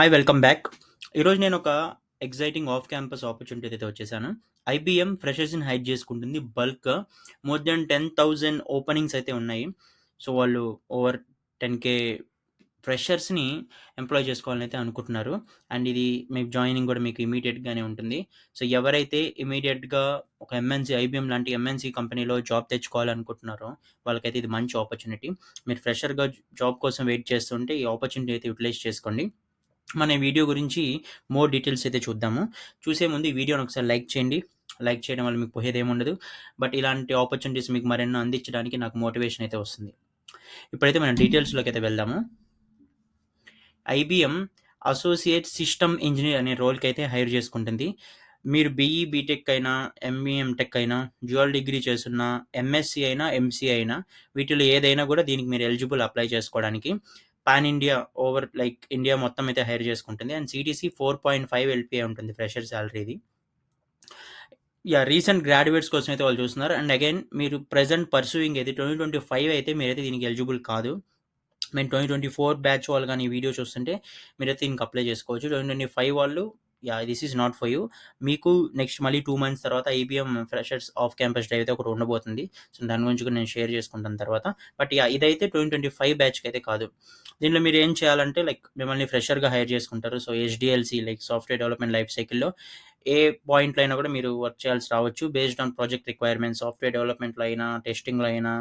Hi welcome back. ఈరోజు నేను ఒక ఎక్సైటింగ్ ఆఫ్ క్యాంపస్ ఆపర్చునిటీ అయితే వచ్చేసాను. ఐబీఎం ఫ్రెషర్స్‌ని హైర్ చేసుకుంటుంది బల్క్‌గా. మోర్ దెన్ 10,000 ఓపెనింగ్స్ అయితే ఉన్నాయి. సో, వాళ్ళు ఓవర్ 10,000 ఫ్రెషర్స్‌ని ఎంప్లాయ్ చేసుకోవాలని అయితే అనుకుంటున్నారు. అండ్ ఇది మీకు జాయినింగ్ కూడా మీకు ఇమ్మీడియేట్‌గానే ఉంటుంది. సో, ఎవరైతే ఇమ్మీడియేట్‌గా ఒక ఎంఎన్‌సీ ఐబీఎం లాంటి ఎంఎన్‌సీ కంపెనీలో జాబ్ తెచ్చుకోవాలనుకుంటున్నారో వాళ్ళకైతే ఇది మంచి ఆపర్చునిటీ. మీరు ఫ్రెషర్‌గా జాబ్ కోసం వెయిట్ చేస్తుంటే ఈ ఆపర్చునిటీ అయితే యుటిలైజ్ చేసుకోండి. మన ఈ వీడియో గురించి మోర్ డీటెయిల్స్ అయితే చూద్దాము. చూసే ముందు ఈ వీడియోని ఒకసారి లైక్ చేయండి. లైక్ చేయడం వల్ల మీకు పోయేదేముండదు. బట్ ఇలాంటి ఆపర్చునిటీస్ మీకు మరెన్నో అందించడానికి నాకు మోటివేషన్ అయితే వస్తుంది. ఇప్పుడైతే మనం డీటెయిల్స్‌లోకి అయితే వెళ్దాము. ఐబీఎం అసోసియేట్ సిస్టమ్ ఇంజినీర్ అనే రోల్‌కి అయితే హైర్ చేసుకుంటుంది. మీరు బీఈ, బీటెక్ అయినా, ఎంఈ, ఎంటెక్ అయినా, డ్యూయల్ డిగ్రీ చేసున్న, ఎంఎస్సీ అయినా, ఎంసీఏ అయినా వీటిలో ఏదైనా కూడా దీనికి మీరు ఎలిజిబుల్ అప్లై చేసుకోవడానికి. Pan India over like India మొత్తం అయితే హైర్ చేసుకుంటుంది. అండ్ సీటీసీ 4.5 ఎల్‌పీఏ ఉంటుంది ఫ్రెషర్ సాలరీ ఇది. రీసెంట్ గ్రాడ్యుయేట్స్ కోసం అయితే వాళ్ళు చూస్తున్నారు. అండ్ అగైన్ మీరు ప్రెజెంట్ పర్సూయింగ్ అయితే 2025 అయితే మీరైతే దీనికి ఎలిజిబుల్ కాదు. మేము 2024 బ్యాచ్ వాళ్ళు కానీ ఈ వీడియో చూస్తుంటే మీరైతే దీనికి అప్లై చేసుకోవచ్చు. 2025 వాళ్ళు this is not for you. మీకు నెక్స్ట్ మళ్ళీ 2 మంత్స్ తర్వాత IBM freshers off campus drive అయితే ఒకటి ఉండబోతుంది. సో, దాని గురించి కూడా నేను షేర్ చేసుకుంటాను తర్వాత. బట్ ఇదైతే 2025 బ్యాచ్‌కి అయితే కాదు. దీనిలో మీరు ఏం చేయాలంటే లైక్ మిమ్మల్ని ఫ్రెషర్‌గా హైర్ చేసుకుంటారు. So, HDLC like software development life సైకిల్‌లో ఏ పాయింట్‌లో అయినా కూడా మీరు వర్క్ చేయాల్సి రావచ్చు. Based on project requirements software డెవలప్‌మెంట్‌లో అయినా, టెస్టింగ్‌లో అయినా,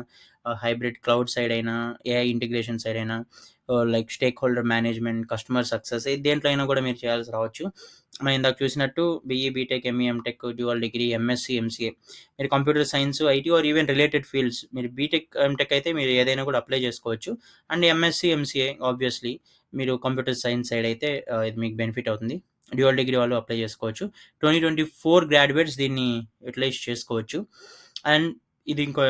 హైబ్రిడ్ క్లౌడ్ సైడ్ అయినా, ఏఐ ఇంటిగ్రేషన్ సైడ్ అయినా, like stakeholder management, customer success దేంట్లో అయినా కూడా మీరు చేయాల్సి రావచ్చు. మనం ఇందాక చూసినట్టు BE, BTech, ME, MTech, dual degree, MSc, MCA మీరు computer science, IT or even related fields మీరు బీటెక్, ఎంటెక్ అయితే మీరు ఏదైనా కూడా అప్లై చేసుకోవచ్చు. అండ్ ఎంఎస్సీ, ఎంసీఏ ఆబ్వియస్లీ మీరు కంప్యూటర్ సైన్స్ సైడ్ అయితే ఇది మీకు బెనిఫిట్ అవుతుంది. డ్యూయల్ డిగ్రీ వాళ్ళు అప్లై చేసుకోవచ్చు. 2024 గ్రాడ్యుయేట్స్ దీన్ని యుటిలైజ్ చేసుకోవచ్చు. అండ్ ఇది ఇంకో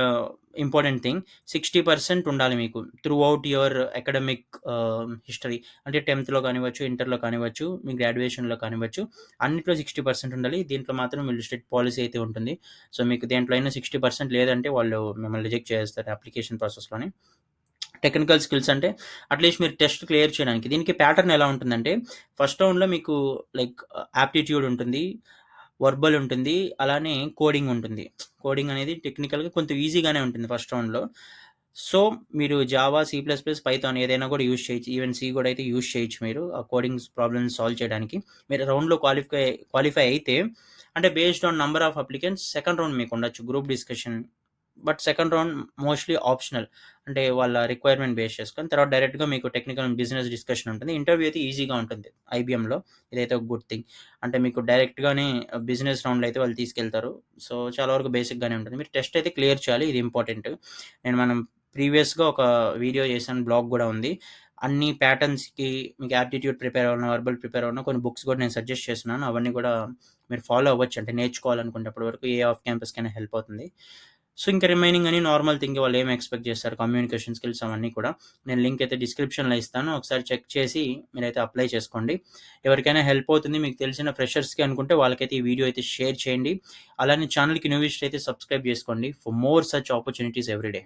ఇంపార్టెంట్ థింగ్ 60% ఉండాలి మీకు through out your academic history. అంటే 10థ్‌లో కానివ్వచ్చు, ఇంటర్‌లో కానివ్వచ్చు, మీ గ్రాడ్యుయేషన్‌లో కానివ్వచ్చు. అన్నిట్లో 60% ఉండాలి. దీంట్లో మాత్రం వీళ్ళు స్ట్రిక్ట్ పాలిసీ అయితే ఉంటుంది. సో, మీకు దేంట్లో అయినా 60% లేదంటే వాళ్ళు మిమ్మల్ని రిజెక్ట్ చేసేస్తారు అప్లికేషన్ ప్రాసెస్‌లోనే. టెక్నికల్ స్కిల్స్ అంటే అట్‌లీస్ట్ మీరు టెస్ట్ క్లియర్ చేయడానికి. దీనికి ప్యాటర్న్ ఎలా ఉంటుందంటే ఫస్ట్ రౌండ్‌లో మీకు లైక్ యాప్టిట్యూడ్ ఉంటుంది. వర్బల్ ఉంటుంది. అలానే కోడింగ్ ఉంటుంది. కోడింగ్ అనేది టెక్నికల్‌గా కొంచెం ఈజీగానే ఉంటుంది ఫస్ట్ రౌండ్‌లో. సో, మీరు Java, C plus plus, Python ఏదైనా కూడా యూజ్ చేయొచ్చు. ఈవెన్ సి కూడా అయితే యూజ్ చేయొచ్చు మీరు. ఆ కోడింగ్స్ ప్రాబ్లమ్స్ సాల్వ్ చేయడానికి. మీరు రౌండ్‌లో క్వాలిఫై అయితే అంటే based on number of applicants second round మీకు ఉండొచ్చు. Group discussion. But second round mostly optional. అంటే వాళ్ళ రిక్వైర్మెంట్ బేస్ చేసుకొని తర్వాత డైరెక్ట్‌గా మీకు టెక్నికల్ అండ్ బిజినెస్ డిస్కషన్ ఉంటుంది. ఇంటర్వ్యూ అయితే ఈజీగా ఉంటుంది ఐబీఎంలో. ఇదైతే ఒక గుడ్ థింగ్. అంటే మీకు డైరెక్ట్‌గానే బిజినెస్ రౌండ్‌లో అయితే వాళ్ళు తీసుకెళ్తారు. సో, చాలా వరకు బేసిక్‌గానే ఉంటుంది. మీరు టెస్ట్ అయితే క్లియర్ చేయాలి. ఇది ఇంపార్టెంట్. మనం ప్రీవియస్‌గా ఒక వీడియో చేశాను. బ్లాగ్ గూడా ఉంది. అన్ని ప్యాటర్న్స్‌కి మీకు యాప్టిట్యూడ్ ప్రిపేర్ అవ్వడం, వర్బల్ ప్రిపేర్ అవ్వడం కొన్ని బుక్స్ కూడా నేను సజెస్ట్ చేస్తున్నాను. అవన్నీ కూడా మీరు ఫాలో అవ్వచ్చు. అంటే నేర్చుకోవాలనుకుంటే అప్పటి వరకు ఏ ఆఫ్ క్యాంపస్‌కైనా హెల్ప్ అవుతుంది. సో, ఇంకా రిమైనింగ్ అని నార్మల్ థింగ్ వాళ్ళు ఏం ఎక్స్‌పెక్ట్ చేస్తారు కమ్యూనికేషన్ స్కిల్స్ అవన్నీ కూడా. నేను లింక్ అయితే డిస్క్రిప్షన్‌లో ఇస్తాను. ఒకసారి చెక్ చేసి మీరైతే అప్లై చేసుకోండి. ఎవరికైనా హెల్ప్ అవుతుంది మీకు తెలిసిన ఫ్రెషర్స్‌కి అనుకుంటే వాళ్ళకైతే ఈ వీడియో అయితే షేర్ చేయండి. అలానే ఛానెల్‌కి న్యూ విజిటర్ అయితే సబ్స్క్రైబ్ చేసుకోండి for more such opportunities every day.